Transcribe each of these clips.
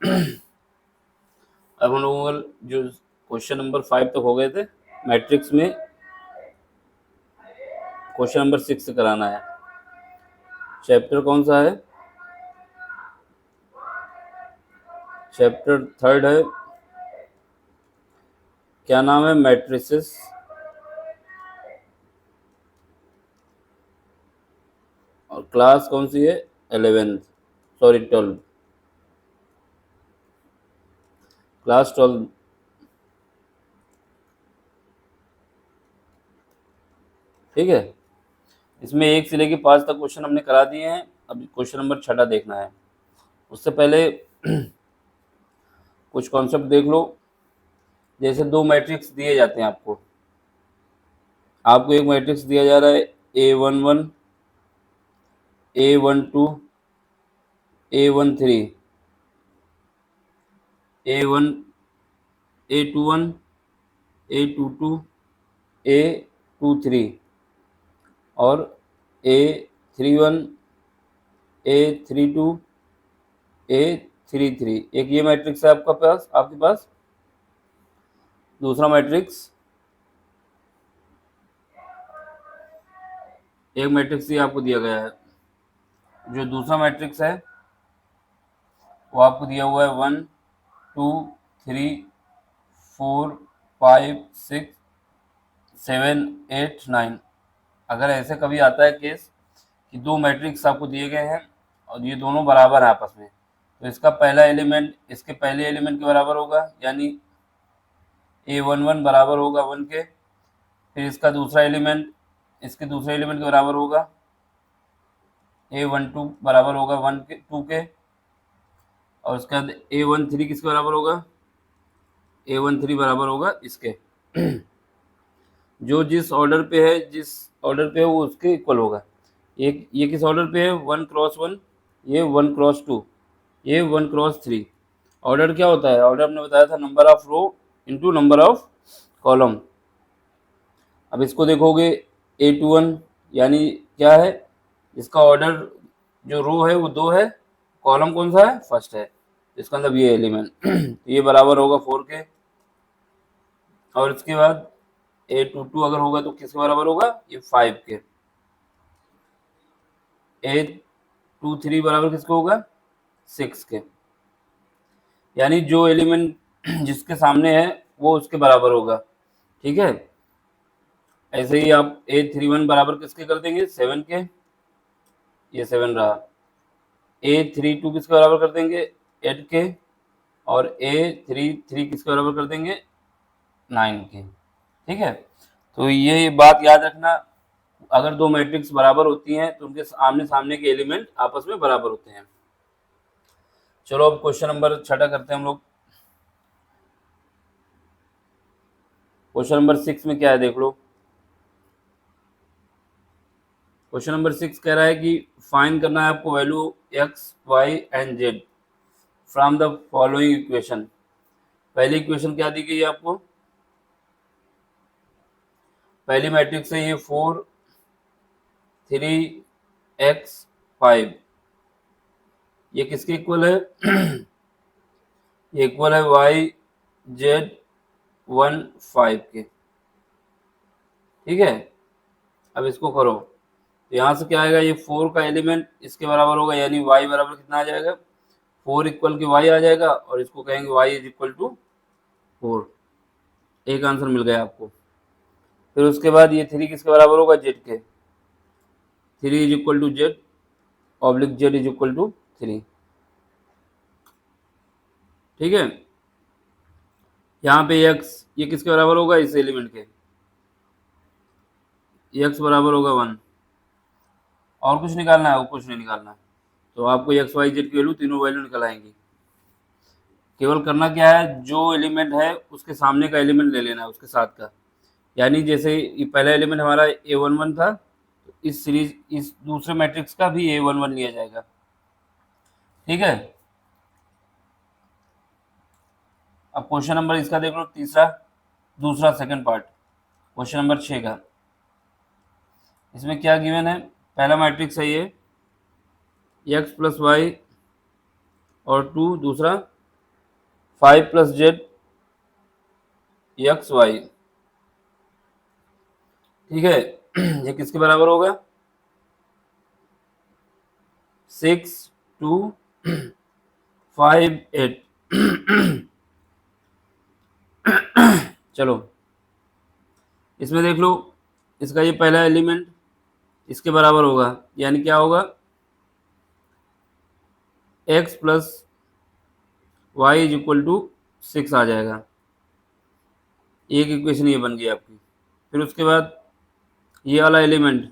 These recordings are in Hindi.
अब हम लोगों का जो क्वेश्चन नंबर 5 तक हो गए थे मैट्रिक्स में, क्वेश्चन नंबर 6 कराना है। चैप्टर कौन सा है? चैप्टर 3 है। क्या नाम है? मैट्रिसेस। और क्लास कौन सी है? 11th, sorry 12, class 12। ठीक है, इसमें 1 से लेके 5 तक क्वेश्चन हमने करा दिए हैं। अब क्वेश्चन नंबर 6 देखना है। उससे पहले कुछ कॉन्सेप्ट देख लो। जैसे दो मैट्रिक्स दिए जाते हैं आपको एक मैट्रिक्स दिया जा रहा है A11, A12, A13, A1, A21, A22, A23 और A31, A32, A33। एक ये मैट्रिक्स है आपके पास। दूसरा मैट्रिक्स, एक मैट्रिक्स ये आपको दिया गया है। जो दूसरा मैट्रिक्स है वो आपको दिया हुआ है 1, 2, 3, 4, 5, 6, 7, 8, 9। अगर ऐसे कभी आता है केस कि दो मैट्रिक्स आपको दिए गए हैं और ये दोनों बराबर है आपस में, तो इसका पहला एलिमेंट इसके पहले एलिमेंट के बराबर होगा, यानी A11 बराबर होगा 1 के। फिर इसका दूसरा एलिमेंट इसके दूसरे एलिमेंट के बराबर होगा, A12 बराबर होगा 2 के। और उसके बाद A13 किसके बराबर होगा? A13 बराबर होगा इसके। जो जिस ऑर्डर पे है वो उसके इक्वल होगा। ये किस ऑर्डर पे है? 1 क्रॉस 1, ये 1 क्रॉस 2, ये 1 क्रॉस 3। ऑर्डर क्या होता है? ऑर्डर हमने बताया था number of row into number of column. अब इसको देखोगे A21, यानी क्या है? इसका ऑर्डर जो रो है वो 2 है, कॉलम कौन सा है? फर्स्ट है। इसका मतलब ये एलिमेंट तो ये बराबर होगा 4 के। और इसके बाद A22 अगर होगा तो किसके बराबर होगा? ये 5 के। A23 बराबर किसके होगा? 6 के। यानी जो एलिमेंट जिसके सामने है वो उसके बराबर होगा। ठीक है, ऐसे ही आप A31 बराबर किसके कर देंगे? 7 के। ये 7 रहा। A32 किसके बराबर कर देंगे? 8 के। और A33 किसके बराबर कर देंगे? 9 के। ठीक है, तो ये बात याद रखना, अगर दो मैट्रिक्स बराबर होती हैं तो उनके आमने सामने के एलिमेंट आपस में बराबर होते हैं। चलो अब क्वेश्चन नंबर 6 करते हैं हम लोग। क्वेश्चन नंबर 6 में क्या है देख लो। क्वेश्चन नंबर 6 कह रहा है कि फाइंड करना है आपको value x, y and z from the following equation. पहली इक्वेशन क्या दी गई है आपको? पहली मैट्रिक्स है ये 4, 3, x, 5। ये किसके इक्वल है? ये इक्वल है y, z, 1, 5 के। ठीक है, अब इसको करो तो यहाँ से क्या आएगा? ये 4 का एलिमेंट इसके बराबर होगा, यानी y बराबर कितना आ जाएगा? 4 इक्वल के y आ जाएगा, और इसको कहेंगे y इज इक्वल टू 4। एक आंसर मिल गया आपको। फिर उसके बाद ये 3 किसके बराबर होगा? z के। 3 is equal to z oblique z is equal to 3। ठीक है, यहाँ पे x ये किसके बराबर होगा? इस एलिमेंट के। x बराबर होगा 1। और कुछ निकालना है? वो कुछ नहीं निकालना है। तो आपको एक्स वाई जेड की वैल्यू तीनों वैल्यू निकल आएंगी। केवल करना क्या है, जो एलिमेंट है उसके सामने का एलिमेंट ले लेना है उसके साथ का। यानी जैसे ये पहला एलिमेंट हमारा A11 था, तो इस दूसरे मैट्रिक्स का भी A11 लिया जाएगा। ठीक है, अब क्वेश्चन नंबर इसका देख लो, दूसरा सेकंड पार्ट क्वेश्चन नंबर 6 का। इसमें क्या गिवन है? पहला मैट्रिक्स है ये x प्लस वाई और 2, दूसरा 5 + z एक्स वाई, ठीक है। ये किसके बराबर होगा? 6 2 5 8। चलो इसमें देख लो, इसका ये पहला एलिमेंट इसके बराबर होगा, यानी क्या होगा? x + y = 6 आ जाएगा। एक इक्वेशन ये बन गई आपकी। फिर उसके बाद ये वाला एलिमेंट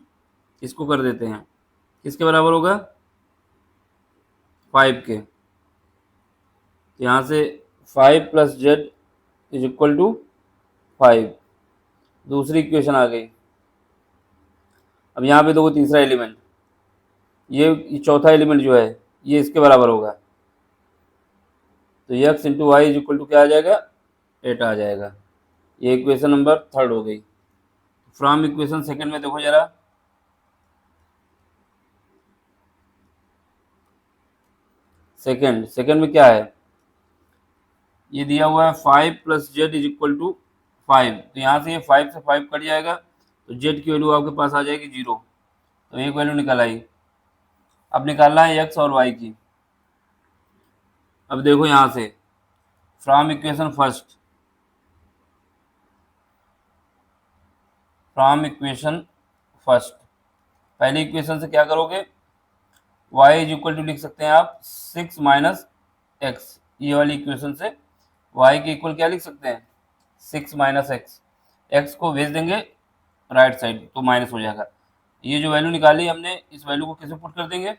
इसको कर देते हैं, किसके बराबर होगा? 5 के। यहाँ से 5 + z = 5, दूसरी इक्वेशन आ गई। अब यहाँ पे देखो तीसरा एलिमेंट, ये चौथा एलिमेंट जो है ये इसके बराबर होगा, तो x × y = क्या आ जाएगा? 8 आ जाएगा। ये इक्वेशन नंबर 3 हो गई। फ्रॉम इक्वेशन सेकंड में देखो जरा, सेकंड में क्या है? ये दिया हुआ है 5 + z = 5, तो यहाँ से ये 5 से 5 कट जाएगा, तो z की वैल्यू आपके पास आ जाएगी 0, तो एक वैल्यू निकल आई। अब निकालना है x और y की। अब देखो यहाँ से फ्रॉम इक्वेशन फर्स्ट, पहली इक्वेशन से क्या करोगे? y = लिख सकते हैं आप 6 - x, ये वाली इक्वेशन से y के इक्वल क्या लिख सकते हैं? 6 - x। x को भेज देंगे राइट साइड तो माइनस हो जाएगा। ये जो वैल्यू निकाली हमने, इस वैल्यू को किसमें पुट कर देंगे?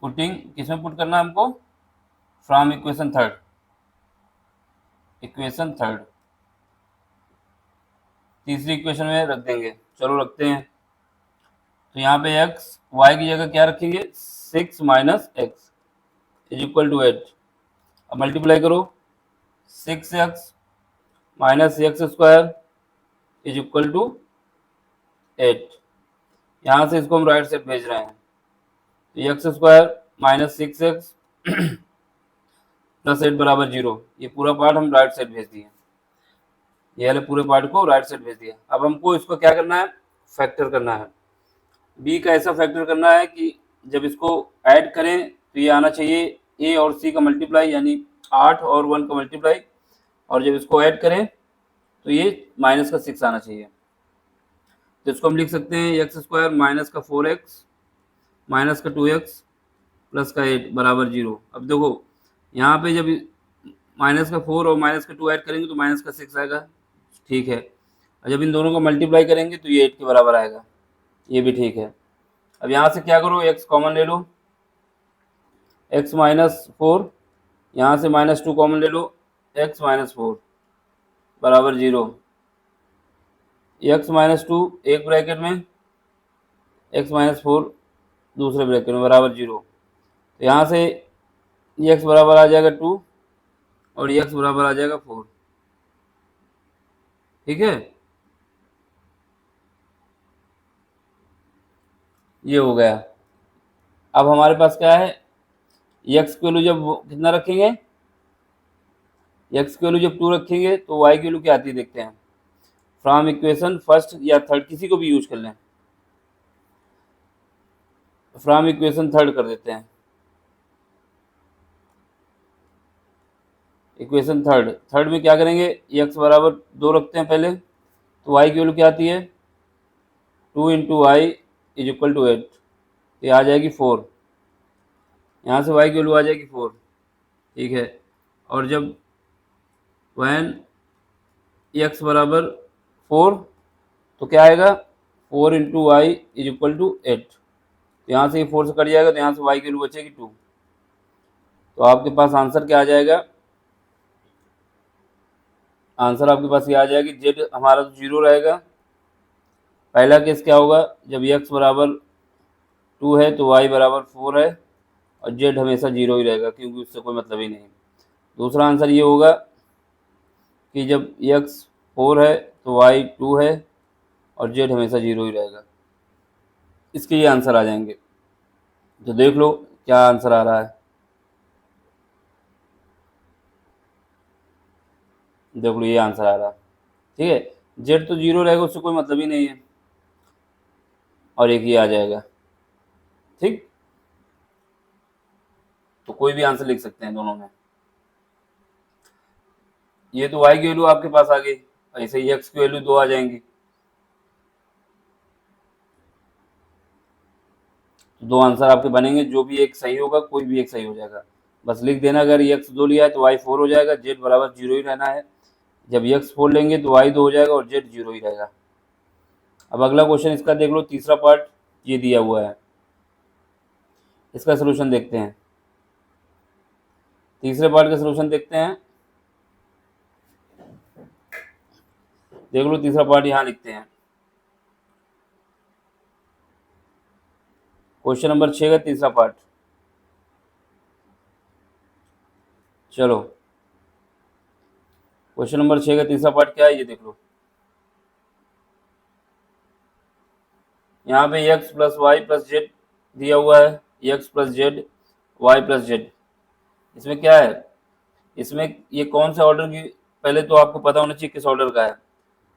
किसमें पुट करना है हमको? फ्रॉम इक्वेशन थर्ड, तीसरी इक्वेशन में रख देंगे। चलो रखते हैं। तो यहाँ पे x y की जगह क्या रखेंगे? 6 - x = 8। अब मल्टीप्लाई करो, 6x - x² = 8। यहाँ से इसको हम राइट साइड भेज रहे हैं, तो x² - 6x + 8 = 0। ये पूरा पार्ट हम राइट साइड भेज दिए, ये वाले पूरे पार्ट को राइट साइड भेज दिया। अब हमको इसको क्या करना है? फैक्टर करना है। b का ऐसा फैक्टर करना है कि जब इसको ऐड करें तो ये आना चाहिए a और c का मल्टीप्लाई, यानी 8 और 1 का मल्टीप्लाई, और जब इसको ऐड करें तो ये -6 आना चाहिए। तो इसको हम लिख सकते हैं x² - 4x - 2x + 8 = 0। अब देखो यहाँ पे जब -4 और -2 ऐड करेंगे तो -6 आएगा, ठीक है। और जब इन दोनों को मल्टीप्लाई करेंगे तो ये 8 के बराबर आएगा, ये भी ठीक है। अब यहाँ से क्या करो? x कॉमन ले लो, x - 4, यहाँ से -2 कॉमन ले लो, x - 4 = 0। x - 2 एक ब्रैकेट में, x - 4 दूसरे ब्रैकेट में = 0। तो यहाँ से x बराबर आ जाएगा 2 और x बराबर आ जाएगा 4, ठीक है। ये हो गया। अब हमारे पास क्या है? x की वैल्यू जब कितना रखेंगे? x की वैल्यू जब 2 रखेंगे तो y की वैल्यू क्या आती है देखते हैं। फ्रॉम इक्वेशन फर्स्ट या थर्ड, किसी को भी यूज कर लें। फ्रॉम इक्वेशन थर्ड कर देते हैं। इक्वेशन थर्ड में क्या करेंगे? x बराबर 2 रखते हैं पहले, तो y की वैल्यू क्या आती है? 2 × y = 8, ये आ जाएगी 4। यहाँ से y की वैल्यू आ जाएगी 4, ठीक है। और जब when x बराबर 4 तो क्या आएगा? 4 × y = 8, तो यहाँ से ये 4 से कट जाएगा, तो यहाँ से y की वैल्यू बचेगी 2। तो आपके पास आंसर क्या आ जाएगा? आंसर आपके पास ये आ जाएगी, z हमारा तो 0 रहेगा। पहला केस क्या होगा? जब x बराबर 2 है तो y बराबर 4 है, और z हमेशा 0 ही रहेगा क्योंकि उससे कोई मतलब ही नहीं। दूसरा आंसर ये होगा कि जब x 4 है तो y 2 है और z हमेशा 0 ही रहेगा। इसके ये आंसर आ जाएंगे। तो देख लो क्या आंसर आ रहा है। देख लो ये आंसर आ रहा, ठीक है। जेड तो 0 रहेगा, उससे कोई मतलब ही नहीं है, और एक ही आ जाएगा, ठीक। तो कोई भी आंसर लिख सकते हैं दोनों में। ये तो y की वैल्यू आपके पास आ गई, ऐसे ही x की वैल्यू 2 आ जाएंगी। तो दो आंसर आपके बनेंगे, जो भी एक सही होगा कोई भी एक सही हो जाएगा। बस लिख देना, अगर x 2 लिया है तो y 4 हो जाएगा, z बराबर 0 ही रहना है। जब x 4 लेंगे तो y 2 हो जाएगा और z 0 ही रहेगा। अब अगला क्वेश्चन इसका देख लो, तीसरा पार्ट ये दिया हुआ है, इसका सोल्यूशन देखते हैं। तीसरे पार्ट का सोल्यूशन देखते हैं, देख लो तीसरा पार्ट यहाँ लिखते हैं। क्वेश्चन नंबर 6 का तीसरा पार्ट, चलो क्वेश्चन नंबर 6 का तीसरा पार्ट क्या है ये देख लो। यहाँ पे x plus Y plus Z दिया हुआ है, x plus Z Y plus Z. इसमें क्या है, इसमें ये कौन से ऑर्डर की, पहले तो आपको पता होना चाहिए किस ऑर्डर का है।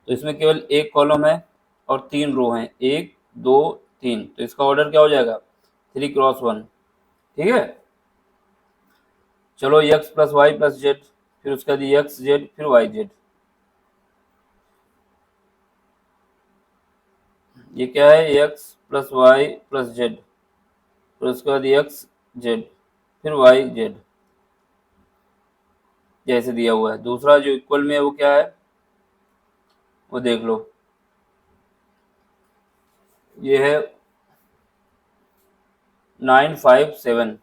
तो इसमें केवल एक कॉलम है और 3 रो हैं, 1 2 3, तो इसका ऑर्डर क्या हो जाएगा 3 क्रॉस 1, ठीक है। चलो x plus Y plus Z, फिर उसके बाद एक्स जेड फिर वाई जेड, ये क्या है x plus Y plus Z, फिर उसके बाद एक्स जेड फिर वाई जेड, जैसे दिया हुआ है। दूसरा जो इक्वल में है वो क्या है, वो देख लो, ये है 957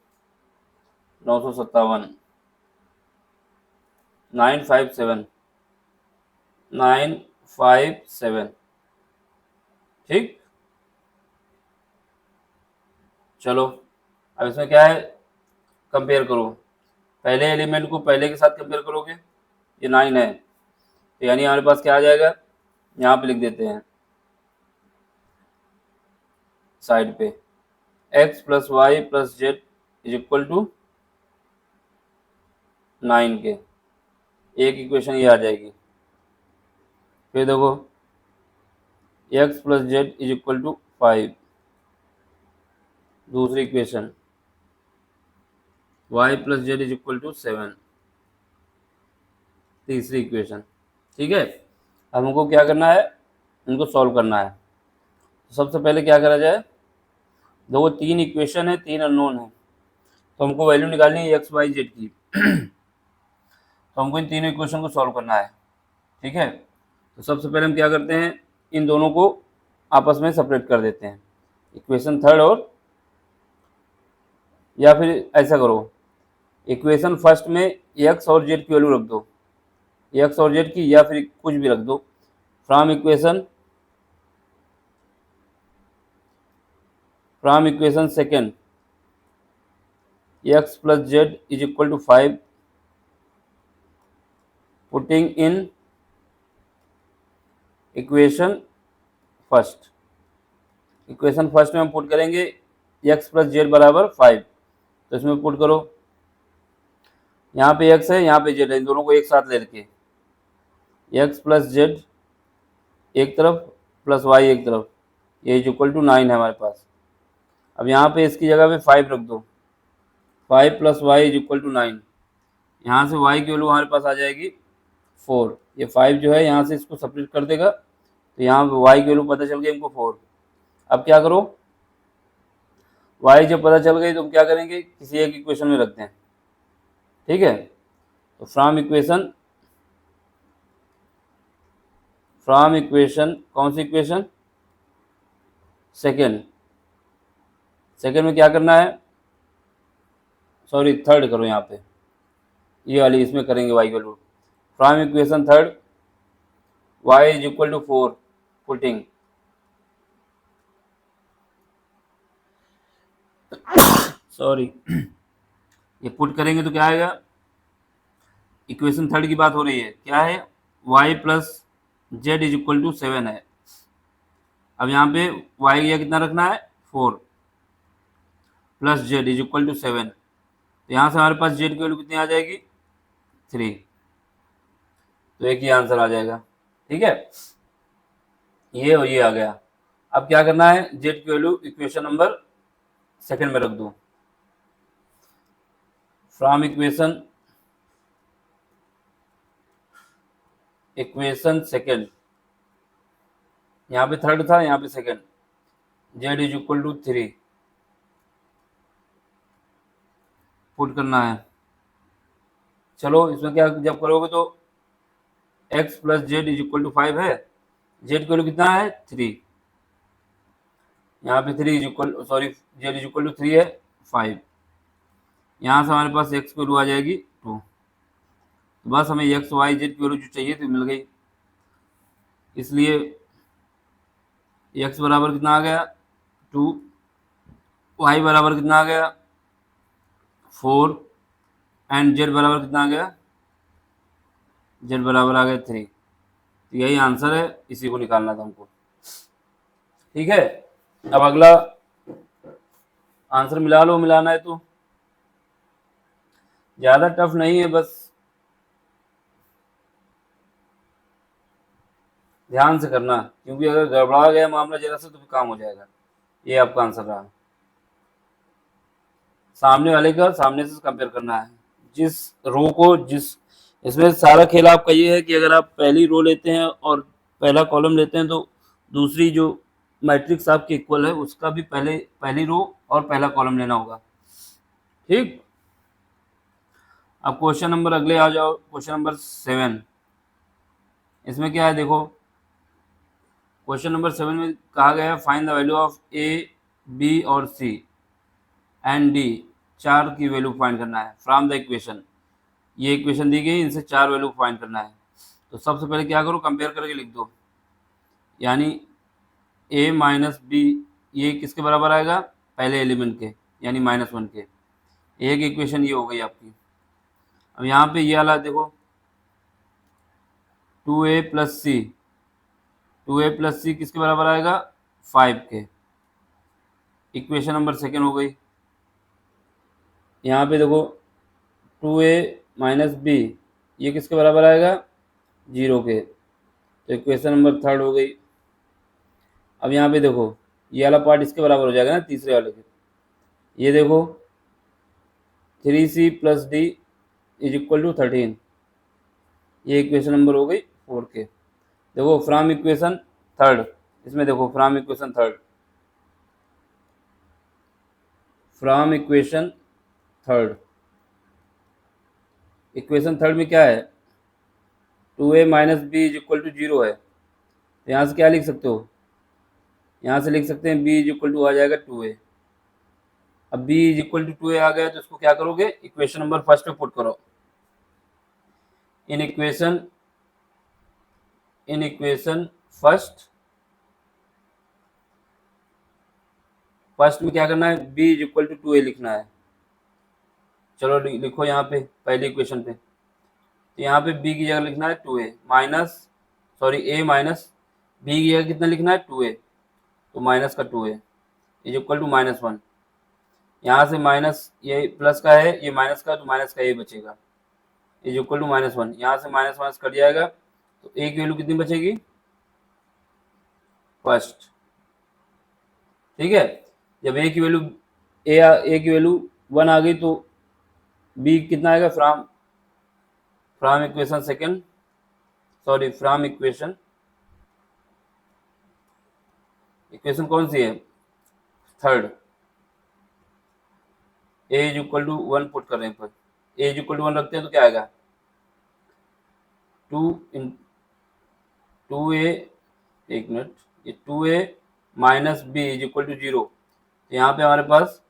957 957 957, ठीक। चलो अब इसमें क्या है, कंपेयर करो, पहले एलिमेंट को पहले के साथ कंपेयर करोगे, ये 9 है, तो यानी हमारे पास क्या आ जाएगा, यहाँ पे लिख देते हैं साइड पे, x plus Y plus z is equal to 9 के, एक इक्वेशन ये आ जाएगी। फिर देखो x plus z is equal to 5, दूसरी equation y plus z is equal to 7, तीसरी इक्वेशन, ठीक है। अब हमको क्या करना है, इनको सॉल्व करना है। तो सबसे पहले क्या करा जाए, देखो 3 इक्वेशन है, 3 अननोन है, तो हमको वैल्यू निकालनी है एक्स वाई जेड की। तो हमको इन तीनों इक्वेशन को सॉल्व करना है, ठीक है। तो सबसे पहले हम क्या करते हैं, इन दोनों को आपस में सेपरेट कर देते हैं, इक्वेशन थर्ड और, या फिर ऐसा करो, इक्वेशन फर्स्ट में एक्स और जेड की वैल्यू रख दो, एक्स और जेड की, या फिर कुछ भी रख दो। From equation second x plus z is equal to 5, putting in equation first, equation first में हम पुट करेंगे एक्स प्लस जेड बराबर 5, तो इसमें पुट करो, यहाँ पे एक्स है यहाँ पे जेड है, इन दोनों को एक साथ ले लेके एक्स प्लस जेड एक तरफ प्लस वाई एक तरफ, ये इज इक्वल टू 9 है हमारे पास। अब यहाँ पे इसकी जगह पे 5 रख दो, 5 plus y is equal to 9, यहाँ से y की वैल्यू हमारे पास आ जाएगी 4, ये 5 जो है यहाँ से इसको सेपरेट कर देगा, तो यहाँ पे y की वैल्यू पता चल गई हमको 4। अब क्या करो, y जब पता चल गई तो हम क्या करेंगे, किसी एक इक्वेशन में रखते हैं, ठीक है। तो फ्रॉम इक्वेशन कौन सी इक्वेशन, सेकेंड में क्या करना है, सॉरी थर्ड करो, यहाँ पे ये वाली इसमें करेंगे y की value, from equation third y is equal to 4, putting sorry ये पुट करेंगे तो क्या आएगा, इक्वेशन थर्ड की बात हो रही है, क्या है y plus z is equal to 7 है। अब यहाँ पे y या कितना रखना है 4 plus z is equal to 7, तो यहाँ से हमारे पास जेड की वैल्यू कितनी आ जाएगी 3। तो एक ही आंसर आ जाएगा। ठीक है, ये और ये आ गया। अब क्या करना है, जेड की वैल्यू इक्वेशन नंबर सेकंड में रख दो। फ्रॉम इक्वेशन सेकंड, यहाँ पे थर्ड था, यहाँ पे second, z is equal to 3 put करना है। चलो इसमें क्या जब करोगे तो x plus z is equal to 5 है, जेड की वैल्यू कितना है 3, यहाँ पे 3 is equal sorry z is equal to 3 है 5, यहाँ से हमारे पास x की वैल्यू आ जाएगी 2। तो बस हमें x y z की वैल्यू जो चाहिए थी मिल गई। इसलिए x बराबर कितना आ गया 2, y बराबर कितना आ गया 4 एंड z बराबर कितना आ गया, z बराबर आ गया 3। तो यही आंसर है, इसी को निकालना था हमको। ठीक है, अब अगला आंसर मिला लो, मिलाना है तो ज्यादा टफ नहीं है, बस ध्यान से करना, क्योंकि अगर गड़बड़ा गया मामला जरा से तो फिर काम हो जाएगा। ये आपका आंसर रहा। सामने वाले का सामने से कंपेयर करना है, जिस रो को जिस इसमें सारा खेल आपका ये है कि अगर आप पहली रो लेते हैं और पहला कॉलम लेते हैं तो दूसरी जो मैट्रिक्स आपकी इक्वल है उसका भी पहली रो और पहला कॉलम लेना होगा। ठीक, अब क्वेश्चन नंबर अगले आ जाओ, क्वेश्चन नंबर 7। इसमें क्या है देखो, क्वेश्चन नंबर 7 में कहा गया है find the value of a b और सी एंड डी, चार की वैल्यू फाइंड करना है फ्रॉम द इक्वेशन। ये इक्वेशन दी गई, इनसे चार वैल्यू फाइंड करना है। तो सबसे पहले क्या करो, कंपेयर करके लिख दो, यानी ए माइनस बी ये किसके बराबर आएगा, पहले एलिमेंट के यानी -1 के। एक इक्वेशन ये हो गई आपकी। अब यहाँ पे ये वाला देखो 2a प्लस सी, 2a प्लस सी किसके बराबर आएगा 5 के। इक्वेशन नंबर सेकेंड हो गई। यहाँ पे देखो 2a माइनस बी ये किसके बराबर आएगा 0 के, तो इक्वेशन नंबर थर्ड हो गई। अब यहाँ पे देखो ये वाला पार्ट इसके बराबर हो जाएगा ना तीसरे वाले के। ये देखो 3c plus D is equal to 13, ये इक्वेशन नंबर हो गई 4 के। देखो फ्रॉम इक्वेशन थर्ड, इसमें देखो from equation third, from equation third, equation third में क्या है 2a minus b is equal to 0 है। तो यहाँ से क्या लिख सकते हो, यहाँ से लिख सकते हैं b इज इक्वल टू आ जाएगा 2a। अब b is equal to 2a आ गया तो इसको क्या करोगे, इक्वेशन नंबर फर्स्ट पे पुट करो। इन इक्वेशन फर्स्ट में क्या करना है, b is equal to 2a लिखना है। चलो लिखो यहाँ पे पहली इक्वेशन पे, तो यहाँ पे b की जगह लिखना है 2a minus a minus b की जगह कितना लिखना है 2a, तो माइनस का 2a इज इक्वल टू -1। यहाँ से माइनस ये प्लस का है, ये माइनस का, तो माइनस का ये बचेगा इज इक्वल टू -1। यहाँ से माइनस माइनस कट जाएगा तो a की वैल्यू कितनी बचेगी फर्स्ट। ठीक है, जब a की वैल्यू a की वैल्यू 1 आ गई तो b कितना आएगा from equation second from equation कौन सी है third, a is equal to 1 put करने पर, a इज इक्वल टू 1 रखते हैं तो क्या आएगा 2a, एक मिनट, ये 2a minus b is equal to 0। तो यहाँ पे हमारे पास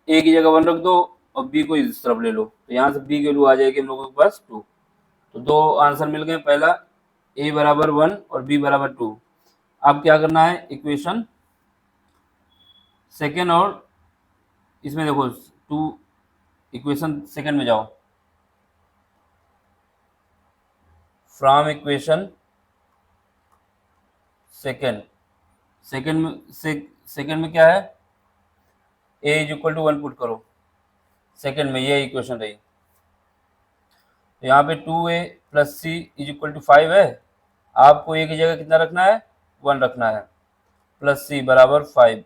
a की जगह 1 रख दो और b को इस तरफ ले लो, तो यहाँ से b की वैल्यू आ जाएगी हम लोगों के पास 2। तो दो आंसर मिल गए, पहला a बराबर 1 और b बराबर 2। अब क्या करना है, इक्वेशन सेकेंड और इसमें देखो 2, इक्वेशन सेकेंड में जाओ, फ्रॉम इक्वेशन सेकेंड में क्या है a is equal to 1 put करो, सेकेंड में ये इक्वेशन रही। तो यहाँ पे 2a plus c is equal to 5 है, आपको a की जगह कितना रखना है, 1 रखना है, प्लस सी बराबर 5। तो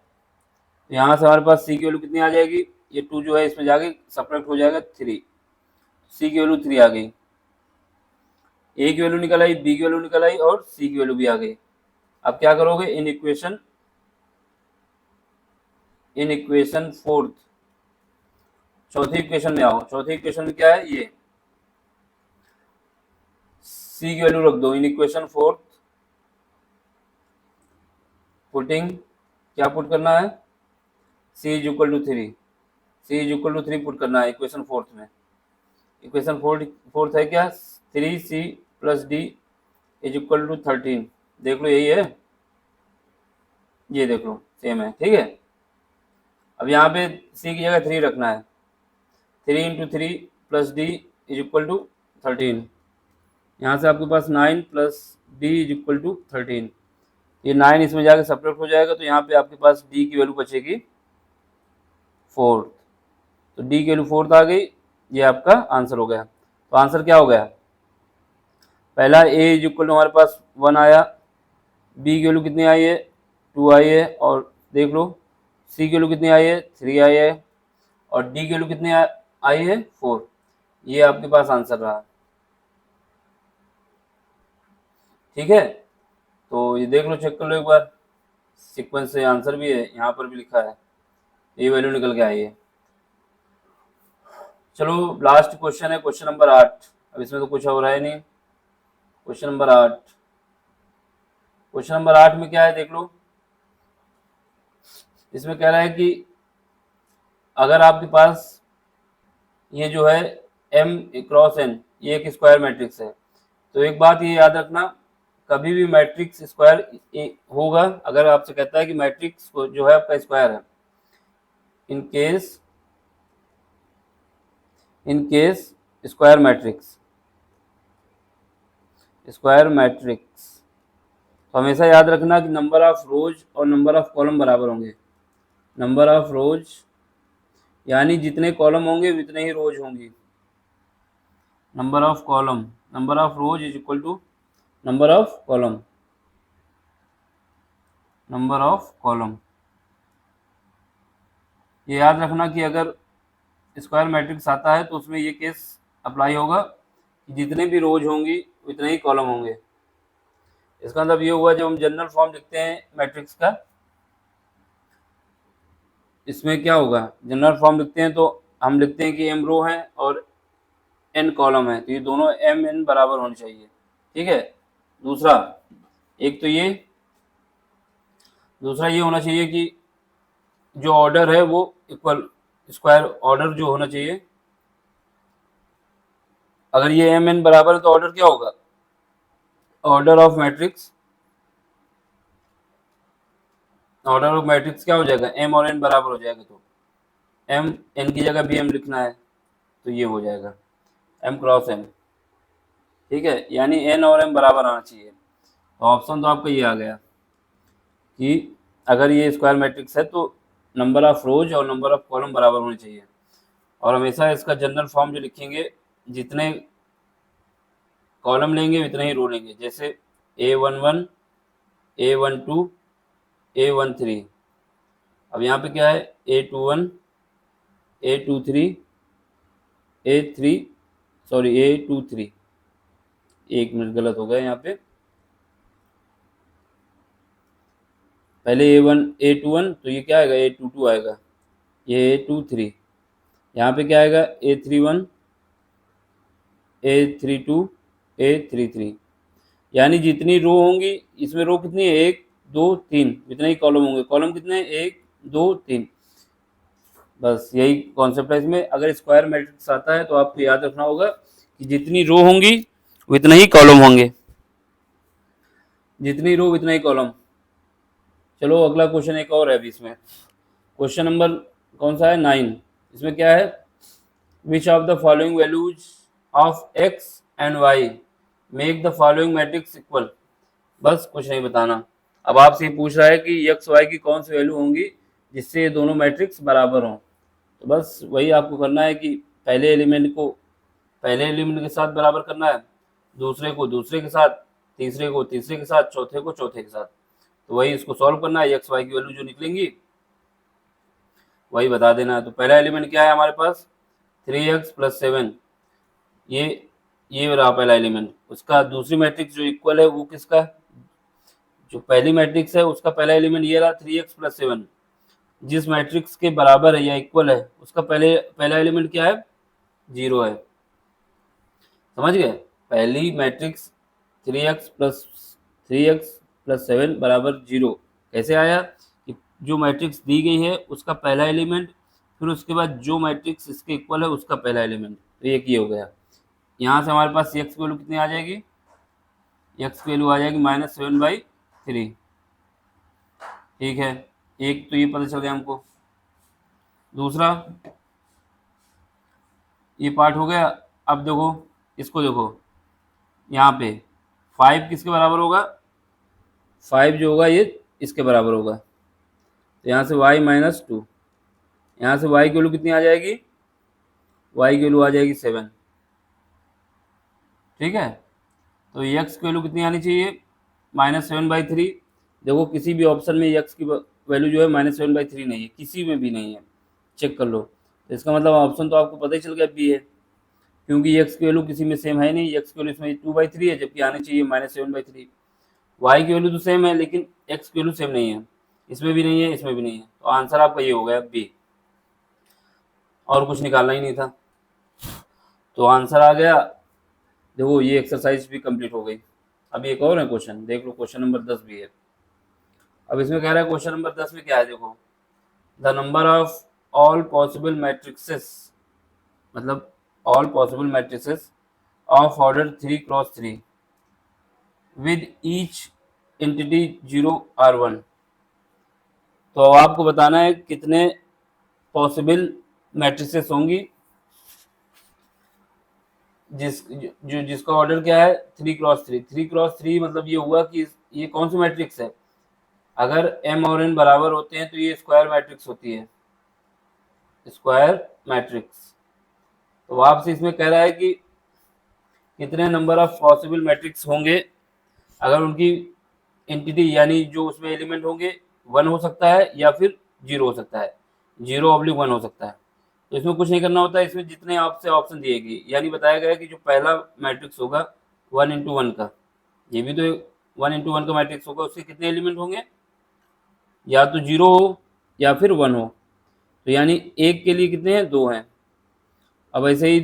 यहाँ से हमारे पास सी की वैल्यू कितनी आ जाएगी, ये 2 जो है इसमें जाके सब्ट्रैक्ट हो जाएगा 3, सी की वैल्यू 3 आ गई, ए की वैल्यू निकल आई, बी की वैल्यू निकल आई और सी की वैल्यू भी आ गई। अब क्या करोगे, इन इक्वेशन फोर्थ, चौथी इक्वेशन में आओ। चौथी इक्वेशन में क्या है, ये सी की वैल्यू रख दो इन इक्वेशन फोर्थ, पुटिंग क्या पुट करना है, C is equal to 3, C is equal to 3 put करना है इक्वेशन फोर्थ में। इक्वेशन फोर्थ है क्या, 3c plus D is equal to 13, देख लो यही है, ये देख लो सेम है, ठीक है। अब यहाँ पे c की जगह 3 रखना है, 3 into 3 plus D is equal to 13, यहाँ से आपके पास 9 plus D is equal to 13, ये 9 इसमें जाकर सब्ट्रैक्ट हो जाएगा, तो यहाँ पे आपके पास डी की वैल्यू बचेगी 4, तो डी की वैल्यू 4 आ गई, ये आपका आंसर हो गया। तो आंसर क्या हो गया, पहला ए इज इक्वल टू हमारे पास 1 आया, बी की वैल्यू कितनी आई है, 2 आई है, और देख लो सी की वैल्यू कितनी आई है, 3 आई है, और डी की वैल्यू कितनी आई है, 4, ये आपके पास आंसर रहा, ठीक है। तो ये देख लो, चेक कर लो एक बार, सीक्वेंस से आंसर भी है, यहाँ पर भी लिखा है, ये वैल्यू निकल के आई है। चलो लास्ट क्वेश्चन है, क्वेश्चन नंबर 8, अब इसमें तो कुछ हो रहा है नहीं। क्वेश्चन नंबर 8, क्वेश्चन नंबर 8 में क्या है देख लो, इसमें कह रहा है कि अगर आपके पास ये जो है m क्रॉस n, ये एक स्क्वायर मैट्रिक्स है, तो एक बात ये याद रखना, कभी भी मैट्रिक्स स्क्वायर होगा अगर आपसे कहता है कि मैट्रिक्स जो है आपका स्क्वायर है, इन केस स्क्वायर मैट्रिक्स, तो हमेशा याद रखना कि नंबर ऑफ रोज और नंबर ऑफ कॉलम बराबर होंगे। नंबर ऑफ रोज यानी जितने कॉलम होंगे उतने ही रोज होंगी, number of rows is equal to number of column. ये याद रखना कि अगर स्क्वायर मैट्रिक्स आता है तो उसमें ये केस अप्लाई होगा कि जितने भी रोज होंगी उतने ही कॉलम होंगे। इसका मतलब ये हुआ, जब हम जनरल फॉर्म लिखते हैं मैट्रिक्स का, इसमें क्या होगा, जनरल फॉर्म लिखते हैं तो हम लिखते हैं कि m रो है और n कॉलम है, तो ये दोनों m n बराबर होने चाहिए, ठीक है। दूसरा ये होना चाहिए कि जो ऑर्डर है वो इक्वल, स्क्वायर ऑर्डर जो होना चाहिए, अगर ये m n बराबर है तो ऑर्डर क्या होगा, ऑर्डर ऑफ मैट्रिक्स क्या हो जाएगा, m और n बराबर हो जाएगा, तो m n की जगह भी m लिखना है, तो ये हो जाएगा m क्रॉस n, ठीक है, यानी n और m बराबर आना चाहिए। तो ऑप्शन तो आपका ये आ गया कि अगर ये स्क्वायर मैट्रिक्स है तो नंबर ऑफ रोज और नंबर ऑफ कॉलम बराबर होने चाहिए, और हमेशा इसका जनरल फॉर्म जो लिखेंगे, जितने कॉलम लेंगे उतने ही रो लेंगे, जैसे A11, A12, A13। अब यहाँ पे क्या है, A21, A23, A23, एक मिनट गलत हो गया यहाँ पे, पहले A21 तो ये क्या आएगा, A22 आएगा, ये A23, यहाँ पे क्या आएगा, A31, A32, A33, यानी जितनी रो होंगी, इसमें रो कितनी है, 1 2 3, इतने ही कॉलम होंगे, कॉलम कितने हैं, 1 2 3, बस यही कॉन्सेप्ट है इसमें। अगर स्क्वायर मैट्रिक्स आता है तो आपको याद रखना होगा कि जितनी रो होंगी उतने ही कॉलम होंगे, जितनी रो उतना ही कॉलम। चलो अगला क्वेश्चन एक और है अभी इसमें, क्वेश्चन नंबर कौन सा है, 9, इसमें क्या है, which of the following values of x and y make the following matrix equal, बस कुछ नहीं बताना। अब आपसे पूछ रहा है कि x y की कौन सी वैल्यू होंगी जिससे ये दोनों मैट्रिक्स बराबर हों, तो बस वही आपको करना है कि पहले एलिमेंट को पहले एलिमेंट के साथ बराबर करना है, दूसरे को दूसरे के साथ, तीसरे को तीसरे के साथ, चौथे को चौथे के साथ। तो वही इसको सॉल्व करना है, एक्स वाई की वैल्यू जो निकलेंगी वही बता देना है। तो पहला एलिमेंट क्या है हमारे पास 3x प्लस 7, ये रहा पहला एलिमेंट। उसका दूसरी मैट्रिक्स जो इक्वल है वो किसका, जो पहली मैट्रिक्स है उसका पहला एलिमेंट ये रहा 3x प्लस 7। जिस मैट्रिक्स के बराबर है या इक्वल है उसका पहला एलिमेंट क्या है, 0 है। समझ गए, पहली मैट्रिक्स 3x प्लस 7 बराबर 0 कैसे आया कि जो मैट्रिक्स दी गई है उसका पहला एलिमेंट, फिर उसके बाद जो मैट्रिक्स इसके इक्वल है उसका पहला एलिमेंट। तो ये हो गया। यहाँ से हमारे पास x की वैल्यू कितनी आ जाएगी, x की वैल्यू आ जाएगी -7/3। ठीक है, एक तो ये पता चल गया हमको। दूसरा ये पार्ट हो गया। अब देखो इसको, देखो यहाँ पे 5 किसके बराबर होगा, 5 जो होगा ये इसके बराबर होगा। तो यहाँ से y-2, यहाँ से y की वैल्यू कितनी आ जाएगी, y की वैल्यू आ जाएगी 7। ठीक है, तो x की वैल्यू कितनी आनी चाहिए, -7/3। देखो किसी भी ऑप्शन में x की वैल्यू जो है -7/3 नहीं है, किसी में भी नहीं है, चेक कर लो। तो इसका मतलब ऑप्शन तो आपको पता ही चल गया बी है, क्योंकि x की वैल्यू किसी में सेम है नहीं। x की वैल्यू इसमें 2/3 है, जबकि आनी चाहिए -7/3। y की वैल्यू तो सेम है लेकिन x की वैल्यू सेम नहीं है, इसमें भी नहीं है, इसमें भी नहीं है। तो आंसर आपका ये हो गया बी, और कुछ निकालना ही नहीं था। तो आंसर आ गया। देखो ये एक्सरसाइज भी कंप्लीट हो गई। अभी एक और है क्वेश्चन, देख लो, क्वेश्चन नंबर 10 भी है। अब इसमें कह रहा है क्वेश्चन नंबर 10 में क्या है, देखो the number of all possible matrices, मतलब all possible matrices of order 3x3 with each entity 0 R1। तो आपको बताना है कितने पॉसिबल मैट्रिसेस होंगी जिसका ऑर्डर क्या है 3x3। 3x3 मतलब ये हुआ कि ये कौन सी मैट्रिक्स है, अगर m और n बराबर होते हैं तो ये स्क्वायर मैट्रिक्स होती है, स्क्वायर मैट्रिक्स। तो आपसे इसमें कह रहा है कि कितने नंबर ऑफ पॉसिबल मैट्रिक्स होंगे अगर उनकी एंटिटी यानी जो उसमें एलिमेंट होंगे 1 हो सकता है या फिर 0 हो सकता है, 0/1 हो सकता है। तो इसमें कुछ नहीं करना होता है, इसमें जितने आपसे ऑप्शन दिए गए यानी बताया गया है कि जो पहला मैट्रिक्स होगा 1 × 1 का, ये भी तो 1 × 1 का मैट्रिक्स होगा, उसके कितने एलिमेंट होंगे, या तो 0 हो या फिर 1 हो। तो यानी एक के लिए कितने हैं, 2 हैं। अब ऐसे ही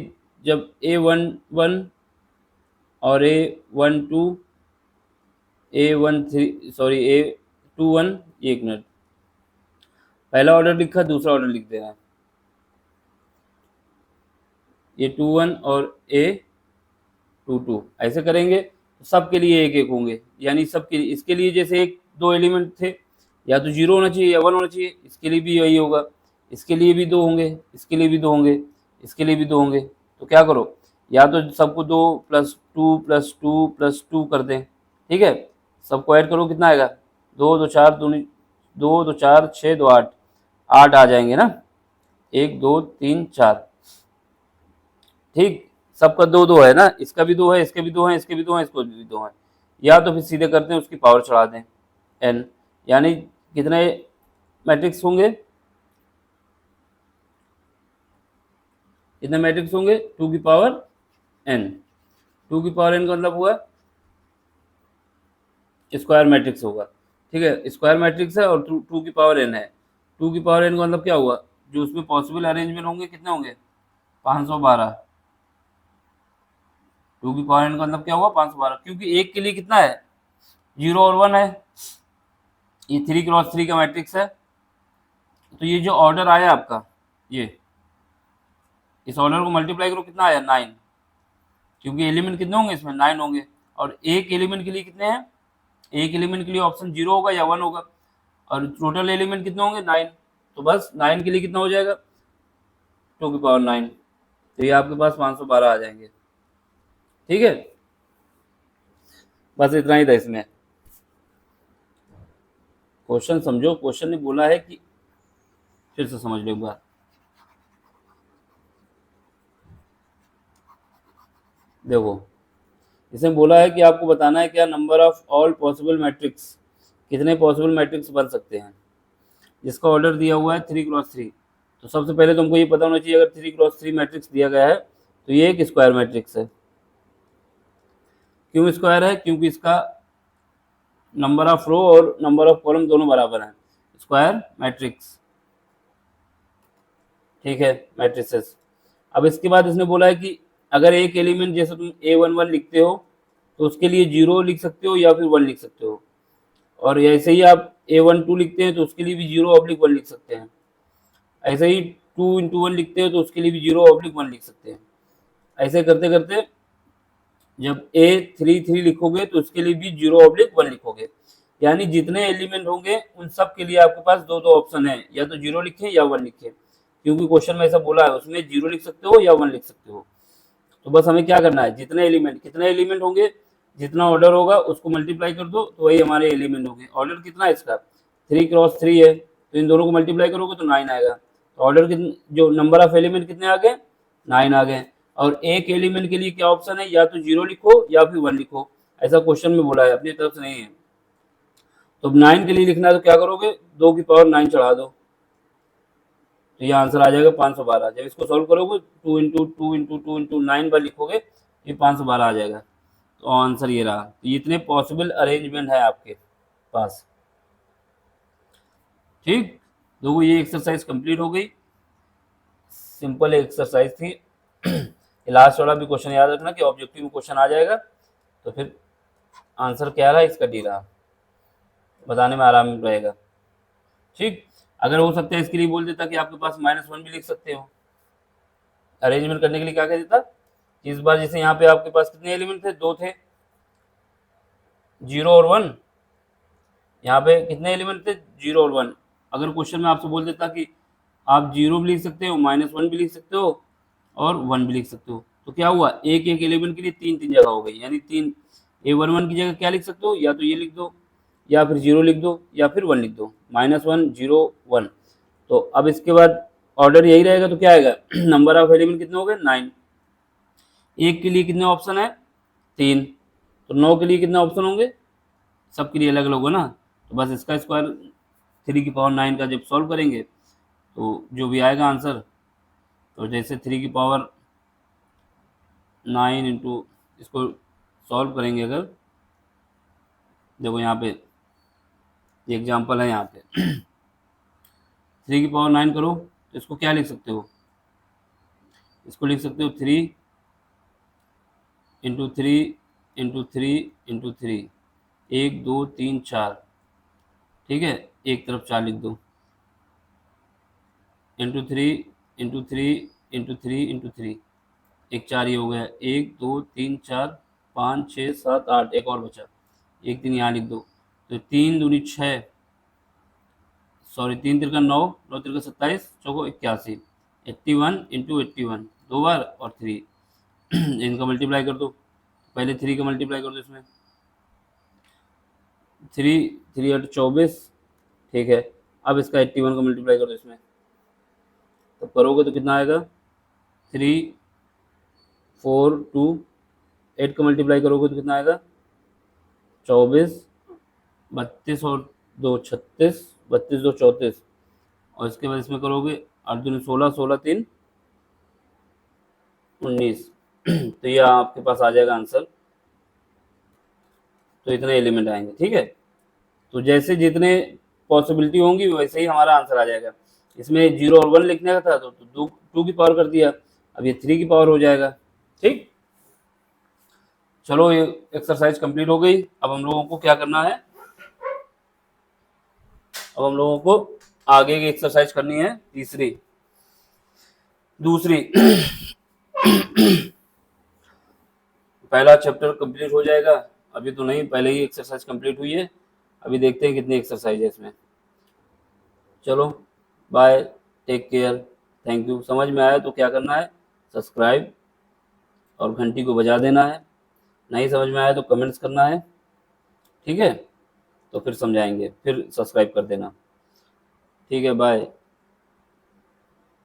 जब A11 और A12 A13 सॉरी A21, एक मिनट, पहला ऑर्डर लिखा दूसरा ऑर्डर लिख देना, A21 और A22 ऐसे करेंगे तो सबके लिए एक एक होंगे, यानी सबके लिए, इसके लिए जैसे एक दो एलिमेंट थे, या तो 0 होना चाहिए या 1 होना चाहिए, इसके लिए भी यही होगा, इसके लिए भी 2 होंगे, इसके लिए भी 2 होंगे, इसके लिए भी 2 होंगे। तो क्या करो, या तो सबको 2 + 2 + 2 + 2 कर दें। ठीक है, सबको ऐड करो, कितना आएगा, 2 2 4 2 2 4 6 2 8, 8 आ जाएंगे ना, 1 2 3 4। ठीक, सबका 2 2 है ना, इसका भी 2 है, इसके भी 2 हैं, इसके भी 2 हैं, इसको भी 2 हैं। या तो फिर सीधे करते हैं उसकी पावर चढ़ा दें n, यानी कितने मैट्रिक्स होंगे, कितने मैट्रिक्स होंगे 2 की पावर n। 2 की पावर n का मतलब हुआ स्क्वायर मैट्रिक्स होगा। ठीक है, स्क्वायर मैट्रिक्स है और 2 की पावर n है। 2 की पावर n का मतलब क्या हुआ, जो उसमें पॉसिबल अरेंजमेंट होंगे कितने होंगे, 512। 2 की पावर n का मतलब क्या हुआ, 512, क्योंकि एक के लिए कितना है, 0 और 1 है। ये 3x3 का मैट्रिक्स है। तो ये जो ऑर्डर आया आपका, ये इस ऑर्डर को मल्टीप्लाई करो, कितना आया 9, क्योंकि एलिमेंट कितने होंगे इसमें, 9 होंगे। और एक एलिमेंट के लिए कितने हैं, एक एलिमेंट के लिए ऑप्शन 0 होगा या 1 होगा, और टोटल एलिमेंट कितने होंगे 9। तो बस 9 के लिए कितना हो जाएगा, 2 की पावर 9। तो ये आपके पास 512 आ जाएंगे। ठीक है, बस इतना ही था इसमें। क्वेश्चन समझो, क्वेश्चन ने बोला है कि फिर से समझ लो एक बार। देखो इसमें बोला है कि आपको बताना है क्या number of all possible matrix, कितने पॉसिबल मैट्रिक्स बन सकते हैं, जिसका ऑर्डर दिया हुआ है 3x3। तो सबसे पहले तुमको ये पता होना चाहिए अगर 3x3 मैट्रिक्स दिया गया है तो ये एक स्क्वायर मैट्रिक्स है। क्यों स्क्वायर है? क्योंकि इसका नंबर ऑफ रो और नंबर ऑफ कॉलम दोनों बराबर हैं, स्क्वायर मैट्रिक्स। ठीक है, मैट्रिसेस। अब इसके बाद इसने बोला है कि अगर एक एलिमेंट जैसे तुम A11 लिखते हो तो उसके लिए 0 लिख सकते हो या फिर 1 लिख सकते हो, और ऐसे ही आप A12 लिखते हैं तो उसके लिए भी 0/1 लिख सकते हैं। ऐसे ही 2 × 1 लिखते हो तो उसके लिए भी 0/1 लिख सकते हैं। ऐसे करते करते जब A33 लिखोगे तो उसके लिए भी 0/1 लिखोगे। यानी जितने एलिमेंट होंगे उन सब के लिए आपके पास दो दो ऑप्शन है, या तो 0 लिखें या 1 लिखें, क्योंकि क्वेश्चन में ऐसा बोला है, उसमें 0 लिख सकते हो या 1 लिख सकते हो। तो बस हमें क्या करना है, जितने एलिमेंट, कितने एलिमेंट होंगे, जितना ऑर्डर होगा उसको मल्टीप्लाई कर दो तो वही हमारे एलिमेंट होंगे। ऑर्डर कितना है इसका? 3x3 है, तो इन दोनों को मल्टीप्लाई करोगे तो 9 आएगा। तो ऑर्डर कितने, जो नंबर ऑफ एलिमेंट कितने आ गए? 9 आ गए। और एक एलिमेंट के लिए क्या ऑप्शन है, या तो 0 लिखो या फिर 1 लिखो, ऐसा क्वेश्चन में बोला है, अपनी तरफ से नहीं है। तो 9 के लिए लिखना है तो क्या करोगे, 2 की पावर 9 चढ़ा दो, तो ये आंसर आ जाएगा 512। जब इसको सॉल्व करोगे 2 × 2 × 2 × 9 बार लिखोगे, ये 512 आ जाएगा। तो आंसर ये रहा। तो इतने पॉसिबल अरेंजमेंट है आपके पास। ठीक, देखो ये एक्सरसाइज कंप्लीट हो गई, सिंपल एक्सरसाइज थी। लास्ट वाला भी क्वेश्चन याद रखना कि ऑब्जेक्टिव में क्वेश्चन आ जाएगा, तो फिर आंसर क्या रहा, इसका डी रहा, बताने में आराम रहेगा। ठीक, अगर हो सकता है इसके लिए बोल देता कि आपके पास -1 भी लिख सकते हो, अरेंजमेंट करने के लिए क्या कह देता, इस बार जैसे यहाँ पे आपके पास कितने एलिमेंट थे, 2 थे, 0 और 1। यहाँ पे कितने एलिमेंट थे, 0 और 1। अगर क्वेश्चन में आपसे बोल देता कि आप 0 भी लिख सकते हो, -1 भी लिख सकते हो और 1 भी लिख सकते हो, तो क्या हुआ, एक एक एलिमेंट के लिए 3 जगह हो गई, यानी 3 A11 की जगह क्या लिख सकते हो, या तो ये लिख दो, या फिर 0 लिख दो, या फिर 1 लिख दो, -1 0 1। तो अब इसके बाद ऑर्डर यही रहेगा, तो क्या आएगा, नंबर ऑफ एलिमेंट कितने हो गए, 9। एक के लिए कितने ऑप्शन है, 3। तो 9 के लिए कितने ऑप्शन होंगे, सबके लिए अलग अलग होगा ना। तो बस इसका स्क्वायर 3 की पावर 9 का जब सॉल्व करेंगे तो जो भी आएगा आंसर, तो जैसे 3 की पावर 9 इंटू, इसको सॉल्व करेंगे अगर, देखो यहाँ पे एग्जांपल है, यहाँ पे 3 की पावर 9 करो तो इसको क्या लिख सकते हो, इसको लिख सकते हो 3 × 3 × 3 × 3, 1 2 3 4, ठीक है, एक तरफ 4 लिख दो, ×3 × 3 × 3 × 3, एक 4 ये हो गया, 1 2 3 4 5 6 7 8, एक और बचा, एक 3 यहाँ लिख दो, तो 3 दूनी 6, सॉरी 3 तिरका 9, 9 तिरका 27, चौको 81, 81 × 81 दो बार और 3। इनका मल्टीप्लाई कर दो, पहले 3 का मल्टीप्लाई कर दो इसमें, 3 3 8 24, ठीक है। अब इसका 81 का मल्टीप्लाई कर दो इसमें, तो करोगे तो कितना आएगा, 3 4 2, 8 का मल्टीप्लाई करोगे तो कितना आएगा, 24, 32 और 2 36, 32 2 34, और इसके बाद इसमें करोगे 8 दूनी 16, 16 3 19। तो ये आपके पास आ जाएगा आंसर। तो इतने एलिमेंट आएंगे, ठीक है। तो जैसे जितने पॉसिबिलिटी होंगी वैसे ही हमारा आंसर आ जाएगा। इसमें 0 और 1 लिखने का था तो 2 की पावर कर दिया, अब ये 3 की पावर हो जाएगा। ठीक, चलो ये एक्सरसाइज कंप्लीट हो गई। अब हम लोगों को क्या करना है, अब हम लोगों को आगे की एक्सरसाइज करनी है, दूसरी। पहला चैप्टर कंप्लीट हो जाएगा, अभी तो नहीं, पहले ही एक्सरसाइज कंप्लीट हुई है। अभी देखते हैं कितनी एक्सरसाइज है इसमें। चलो bye, take care, thank you. समझ में आया तो क्या करना है, सब्सक्राइब और घंटी को बजा देना है। नहीं समझ में आया तो कमेंट्स करना है, ठीक है, तो फिर समझाएंगे, फिर सब्सक्राइब कर देना, ठीक है, बाय।